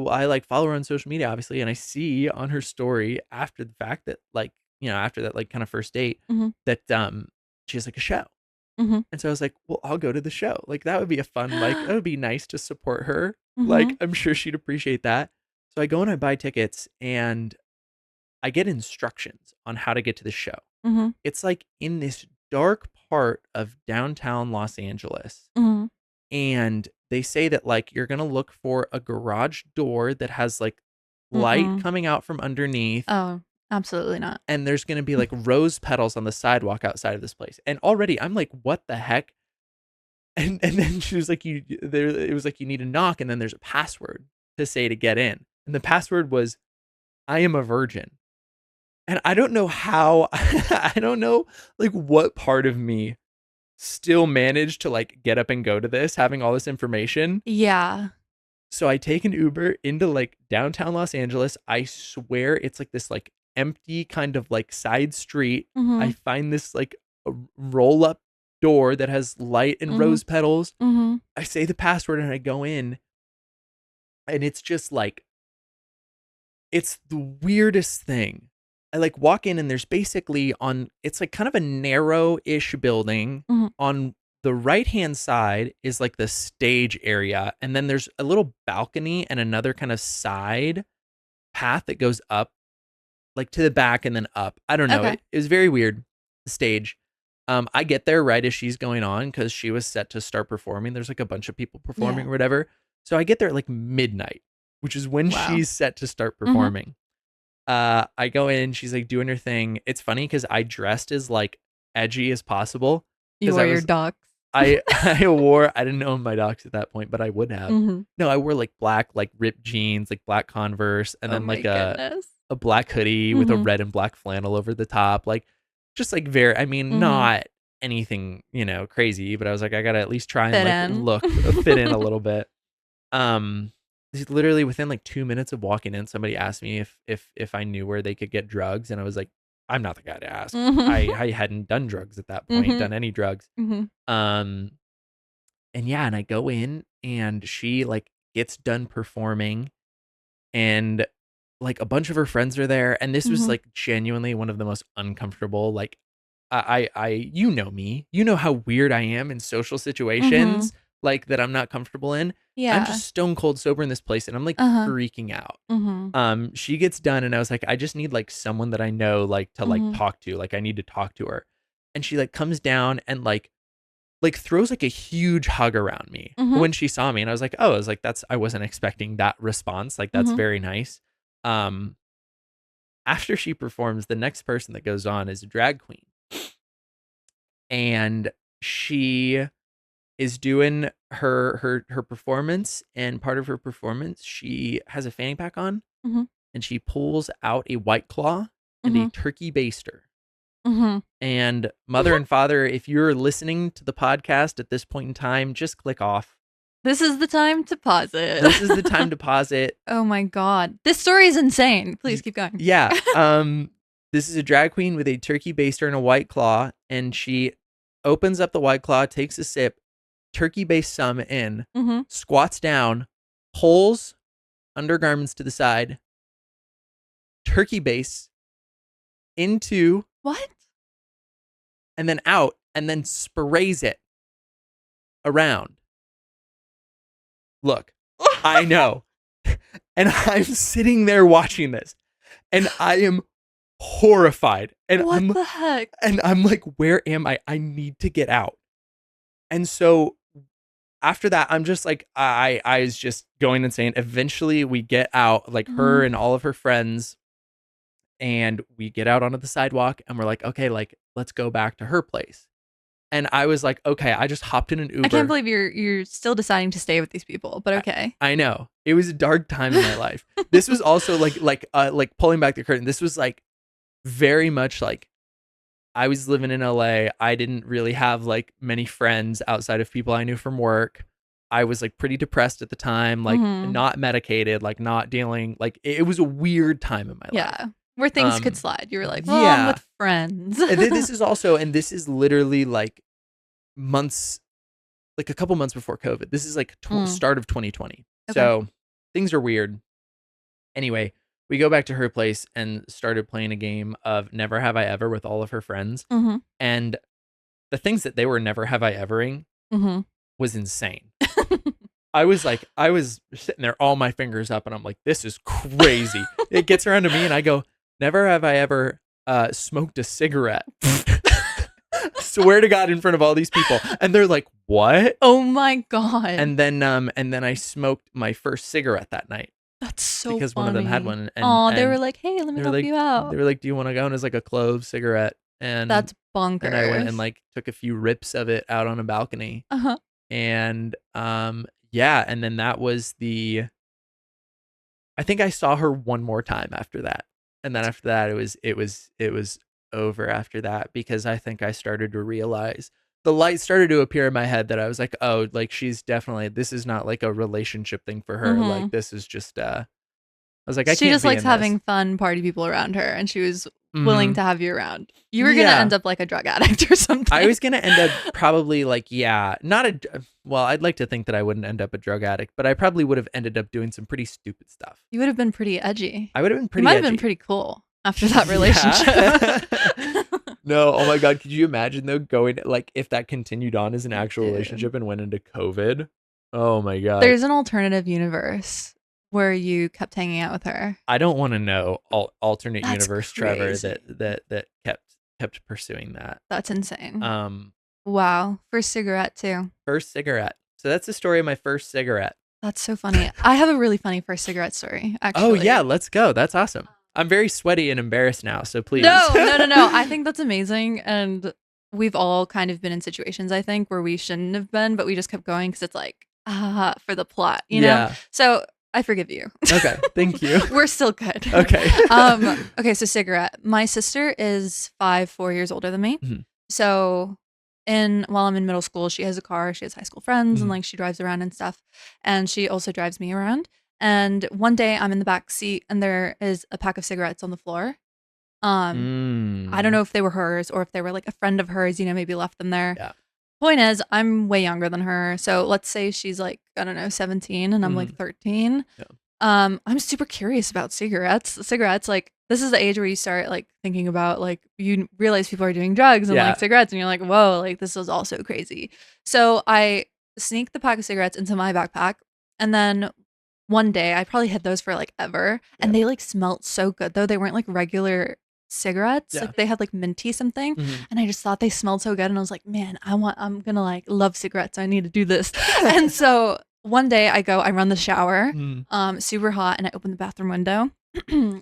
I like follow her on social media obviously and I see on her story after the fact that like, after that like kind of first date Mhm. that she has like a show. Mhm. And so I was like, well, I'll go to the show. Like that would be a fun, like it would be nice to support her. Like Mhm. I'm sure she'd appreciate that. So I go and I buy tickets and I get instructions on how to get to the show. Mhm. It's like in this dark part of downtown Los Angeles. Mhm. And they say that like you're going to look for a garage door that has like light Mm-mm. coming out from underneath. Oh, absolutely not. And there's going to be like rose petals on the sidewalk outside of this place. And already I'm like, what the heck? And then she was like, it was like you need a knock and then there's a password to say to get in. And the password was, I am a virgin. And I don't know how, I don't know like what part of me still managed to like get up and go to this, having all this information. Yeah. So I take an Uber into like downtown Los Angeles. I swear it's like this like empty kind of like side street. I Mhm. find this like a roll up door that has light and Mhm. rose petals. Mhm. I say the password and I go in, and it's just like it's the weirdest thing. I like walk in and there's basically it's like kind of a narrow-ish building. Mhm. On the right-hand side is like the stage area, and then there's a little balcony and another kind of side path that goes up, like to the back and then up. I don't know. Okay. It was very weird. The stage. I get there right as she's going on because she was set to start performing. There's like a bunch of people performing Yeah. or whatever. So I get there at like midnight, which is when Wow. she's set to start Mhm. performing. I go in, she's like doing her thing. It's funny because I dressed as like edgy as possible You because wore your docs. I didn't own my docs at that point, but I would have. Mhm. No, I wore like black, like ripped jeans, like black Converse, and Oh then my like goodness. a black hoodie with a Mhm. red and black flannel over the top. Like just like I mean, Mhm. not anything, crazy, but I was like, I gotta at least try and Fit like in. look fit in a little bit. Um Literally within like 2 minutes of walking in, somebody asked me if I knew where they could get drugs, and I was like, I'm not the guy to ask. Mhm. I hadn't done drugs at that point, Mhm. done any drugs. Mhm. Um and yeah, and I go in and she like gets done performing and like a bunch of her friends are there, and this was Mhm. like genuinely one of the most uncomfortable like you know me. You know how weird I am in social Mhm. situations like that I'm not comfortable in. I'm Yeah. just stone cold sober in this place and I'm like Uh-huh. freaking out. Mhm. She gets done and I was like, I just need like someone that I know like to like Mhm. talk to. Like I need to talk to her. And she like comes down and like like throws like a huge hug around me when she saw me. And I was like, oh, I wasn't expecting that response. Like, that's very nice. After she performs, the next person that goes on is a drag queen. And she is doing her performance, and part of her performance, she has a fanny pack on, and she pulls out a White Claw and a turkey baster. And mother and father, if you're listening to the podcast at this point in time, just click off. This is the time to pause it. This is the time to pause it. Oh my God. This story is insane. Please keep going. Yeah. This is a drag queen with a turkey baster and a White Claw, and she opens up the White Claw, takes a sip, turkey based some in, squats down, pulls undergarments to the side, turkey base into what? And then out, and then sprays it around. Look, I know. And I'm sitting there watching this, and I am horrified. And what the heck? And I'm like, where am I? I need to get out. And so after that, I'm just like, I was just going insane. Eventually we get out, like her and all of her friends, and we get out onto the sidewalk, and we're like, okay, like, let's go back to her place. And I was like, okay, I just hopped in an Uber. I can't believe you're still deciding to stay with these people, but okay. I know. It was a dark time in my life. This was also like pulling back the curtain. This was like very much like I was living in LA. I didn't really have like many friends outside of people I knew from work. I was like pretty depressed at the time, like not medicated, like not dealing, like it was a weird time in my life. Yeah. Where things could slide. You were like, well, I'm with friends. And this is literally like months, like a couple months before COVID. This is like start of 2020. Okay. So things are weird. Anyway, we go back to her place and started playing a game of Never Have I Ever with all of her friends. And the things that they were never have I evering was insane. I was sitting there, all my fingers up, and I'm like, this is crazy. It gets around to me, and I go, never have I ever smoked a cigarette. Swear to God, in front of all these people. And they're like, what? Oh my God. And then I smoked my first cigarette that night. That's so because funny. One of them had one. And they were like, hey, let me help you out. They were like, do you want to go? And it was like a clove cigarette. And that's bonkers. And I went and like took a few rips of it out on a balcony. And yeah, and then that was I think I saw her one more time after that. And then after that it was over after that, because I think I started to realize the light started to appear in my head that I was like, oh, like this is not like a relationship thing for her. Like this is just I was like, she just likes having fun party people around her, and she was willing to have you around. You were gonna end up like a drug addict or something. I was gonna end up probably like, well, I'd like to think that I wouldn't end up a drug addict, but I probably would have ended up doing some pretty stupid stuff. You would have been pretty edgy. I would have been pretty edgy. You might have been pretty cool after that relationship. No, oh my God, could you imagine though going, like, if that continued on as an actual relationship and went into COVID? Oh my God. There's an alternative universe where you kept hanging out with her. I don't want to know alternate universe Trevor that kept pursuing that. That's insane. Wow. First cigarette too. First cigarette. So that's the story of my first cigarette. That's so funny. I have a really funny first cigarette story, actually. Oh yeah, let's go. That's awesome. I'm very sweaty and embarrassed now, so please. No. I think that's amazing. And we've all kind of been in situations, I think, where we shouldn't have been, but we just kept going because it's like, for the plot, you know? So I forgive you. Okay, thank you. We're still good. Okay. Okay, so cigarette. My sister is 4 years older than me. So while I'm in middle school, she has a car, she has high school friends, and like she drives around and stuff. And she also drives me around. And one day I'm in the back seat and there is a pack of cigarettes on the floor. I don't know if they were hers or if they were like a friend of hers, maybe left them there. Yeah. Point is, I'm way younger than her. So let's say she's like, I don't know, 17 and I'm like 13. Yeah. I'm super curious about cigarettes. Cigarettes, like, this is the age where you start like thinking about, like, you realize people are doing drugs and like cigarettes, and you're like, whoa, like this is also crazy. So I sneak the pack of cigarettes into my backpack, and then one day I probably had those for like ever, and they like smelled so good though. They weren't like regular cigarettes. Yeah. Like they had like minty something, Mhm. and I just thought they smelled so good, and I was like, man, I'm gonna like love cigarettes. I need to do this. And so one day I run the shower, Mm. super hot, and I open the bathroom window.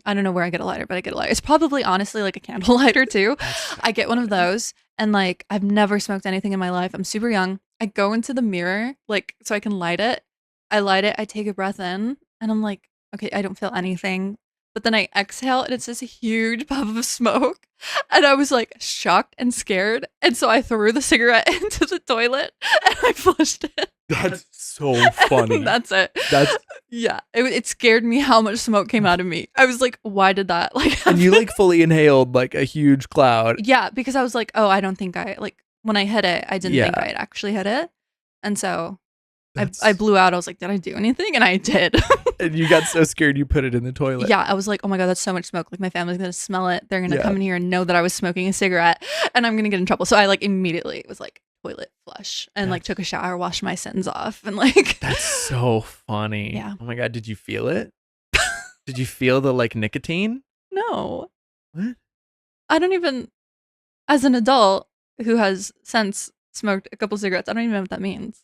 I don't know where I get a lighter, but I get a lighter. It's probably honestly like a candle lighter too. I get one of those, and like I've never smoked anything in my life. I'm super young. I go into the mirror like so I can light it. I light it, I take a breath in, and I'm like, okay, I don't feel anything. But then I exhale and it's this huge puff of smoke. And I was like shocked and scared. And so I threw the cigarette into the toilet and I flushed it. That's so funny. And that's it. That's Yeah. It scared me how much smoke came out of me. I was like, why did that like happen? and you like fully inhaled like a huge cloud. Yeah, because I was like, oh, I don't think I like when I hit it, I didn't think I'd actually hit it. And so I blew out. I was like, did I do anything? And I did. And you got so scared you put it in the toilet. Yeah, I was like, oh my God, that's so much smoke. Like my family's going to smell it. They're going to come in here and know that I was smoking a cigarette and I'm going to get in trouble. So I like immediately was like toilet flush and like took a shower, washed my sins off and like. That's so funny. Yeah. Oh my God, did you feel it? Did you feel the like nicotine? No. What? I don't even, as an adult who has since smoked a couple cigarettes, I don't even know what that means.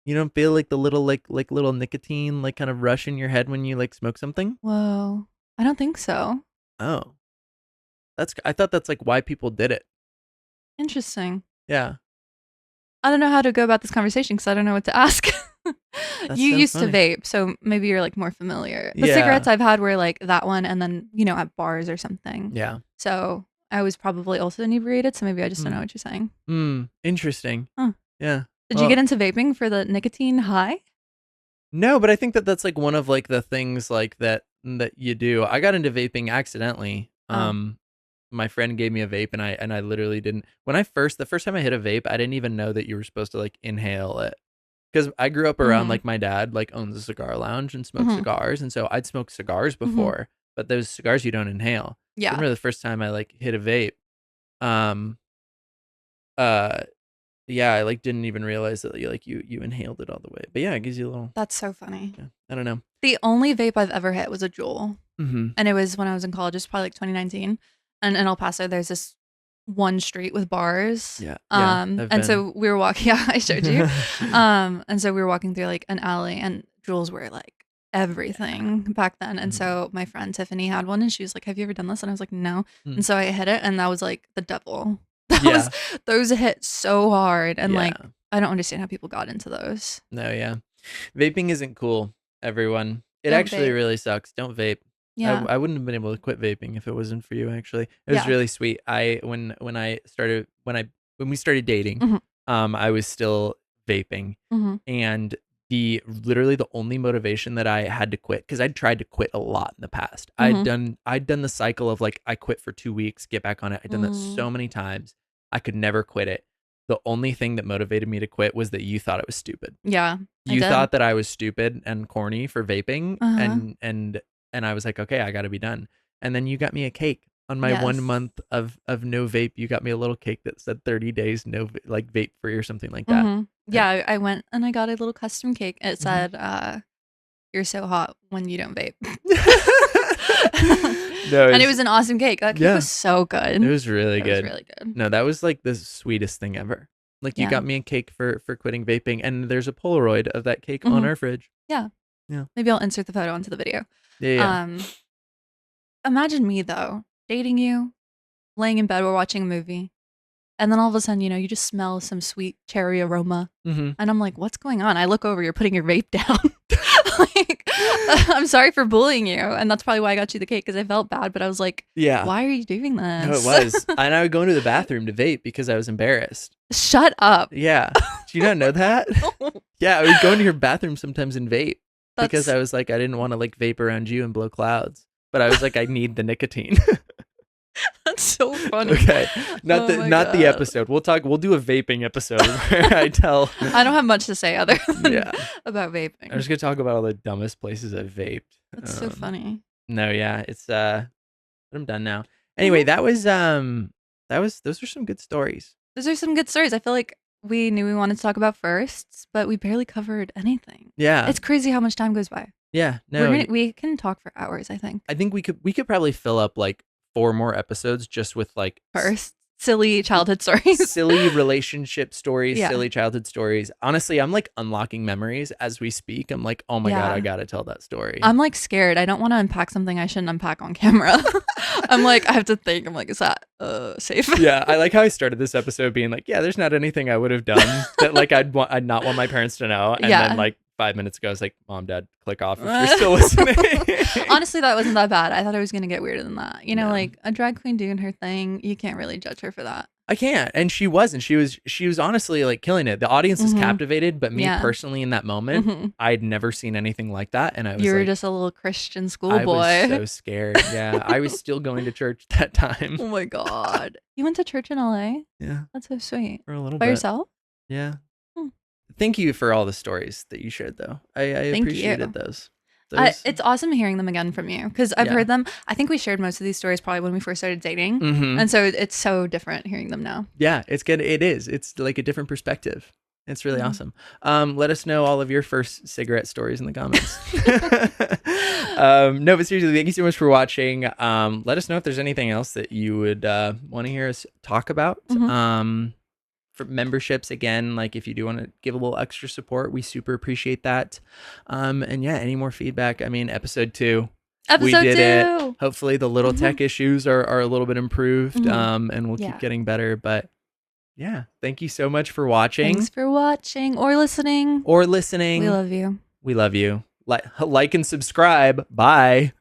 You don't feel like the little like little nicotine like kind of rush in your head when you like smoke something? Whoa. I don't think so. Oh. I thought that's like why people did it. Interesting. Yeah. I don't know how to go about this conversation because I don't know what to ask. You so used funny. to vape, so maybe you're like more familiar. The Yeah. cigarettes I've had were like that one and then, you know, at bars or something. Yeah. So I was probably also inebriated, so maybe I just don't know what you're saying. Interesting. Huh. Yeah. Did you get into vaping for the nicotine high? No, but I think that that's like one of like the things like that you do. I got into vaping accidentally. My friend gave me a vape and I literally didn't. The first time I hit a vape, I didn't even know that you were supposed to like inhale it. Because I grew up around like my dad like owns a cigar lounge and smokes cigars, and so I'd smoked cigars before, but those cigars you don't inhale. Yeah. I remember the first time I like hit a vape. Yeah, I like didn't even realize that you inhaled it all the way. But yeah, it gives you a little. That's so funny. Yeah, I don't know. The only vape I've ever hit was a Juul. Mm-hmm. And it was when I was in college. It was probably like 2019. And in El Paso, there's this one street with bars. Yeah. And so we were walking. Yeah, I showed you. And so we were walking through like an alley, and Juuls were like everything back then. And so my friend Tiffany had one, and she was like, "Have you ever done this?" And I was like, "No." And so I hit it, and that was like the devil. Those hit so hard, and like I don't understand how people got into those. No, yeah, vaping isn't cool. Everyone, it Don't actually vape. really sucks. Don't vape. Yeah, I wouldn't have been able to quit vaping if it wasn't for you. Actually, it was really sweet. When we started dating, I was still vaping, and literally the only motivation that I had to quit, because I'd tried to quit a lot in the past. I'd done the cycle of like I quit for 2 weeks, get back on it. I'd done that so many times. I could never quit it. The only thing that motivated me to quit was that you thought it was stupid. Yeah, You thought that I was stupid and corny for vaping, and I was like, okay, I got to be done. And then you got me a cake on my 1 month of no vape. You got me a little cake that said 30 days no like vape free or something like that. Yeah, I went and I got a little custom cake. It said, "You're so hot when you don't vape." No, and it was an awesome cake. That cake was so good. It was really good. It was really good. No, that was like the sweetest thing ever. Like you got me a cake for quitting vaping, and there's a Polaroid of that cake on our fridge. Yeah. Yeah. Maybe I'll insert the photo onto the video. Yeah. Imagine me though, dating you, laying in bed, we're watching a movie, and then all of a sudden, you just smell some sweet cherry aroma, and I'm like, "What's going on?" I look over, you're putting your vape down. Like, I'm sorry for bullying you, and that's probably why I got you the cake, because I felt bad, but I was like, Yeah. why are you doing this? No, it was. And I would go into the bathroom to vape because I was embarrassed. Shut up. Yeah. Do you not know that? Yeah, I would go into your bathroom sometimes and vape because I was like, I didn't want to like vape around you and blow clouds, but I was like, I need the nicotine. That's so funny. Okay. Not the episode. We'll do a vaping episode where I tell. I don't have much to say other than about vaping. I'm just gonna talk about all the dumbest places I've vaped. That's so funny. No, yeah, it's but I'm done now. Anyway, those are some good stories. Those are some good stories. I feel like we knew we wanted to talk about firsts, but we barely covered anything. Yeah. It's crazy how much time goes by. Yeah. No. We can talk for hours, I think. I think we could probably fill up like 4 more episodes just with like First, silly childhood stories. silly relationship stories, Yeah. silly childhood stories. Honestly, I'm like unlocking memories as we speak. I'm like, oh my God, Yeah. I gotta tell that story. I'm like scared. I don't want to unpack something I shouldn't unpack on camera. I'm like, I have to think. I'm like, is that safe? Yeah, I like how I started this episode being like, yeah, there's not anything I would have done that like I'd not want my parents to know. And Yeah. then like 5 minutes ago, I was like, Mom, Dad, click off if you're still listening. Honestly, that wasn't that bad. I thought it was gonna get weirder than that. You know, No. like a drag queen doing her thing, you can't really judge her for that. I can't. And she wasn't. She was honestly like killing it. The audience is captivated, but me Yeah. personally in that moment, I'd never seen anything like that. And I was You were like, just a little Christian I schoolboy. was so scared. Yeah. I was still going to church that time. Oh my God. You went to church in LA? Yeah. That's so sweet. For a little By bit. yourself? Yeah. Hmm. Thank you for all the stories that you shared though. I Thank appreciated you. those. It's awesome hearing them again from you because I've Yeah. heard them. I think we shared most of these stories probably when we first started dating. And so it's so different hearing them now. Yeah, it's good. It is. It's like a different perspective. It's really awesome. Let us know all of your first cigarette stories in the comments. No, but seriously, thank you so much for watching. Let us know if there's anything else that you would want to hear us talk about. For memberships, again, like if you do want to give a little extra support, we super appreciate that. And yeah, any more feedback? I mean, episode 2. We did it. Hopefully the little tech issues are a little bit improved. And we'll keep getting better. But yeah, thank you so much for watching. Thanks for watching or listening. We love you. We love you. We love you. Like and subscribe. Bye.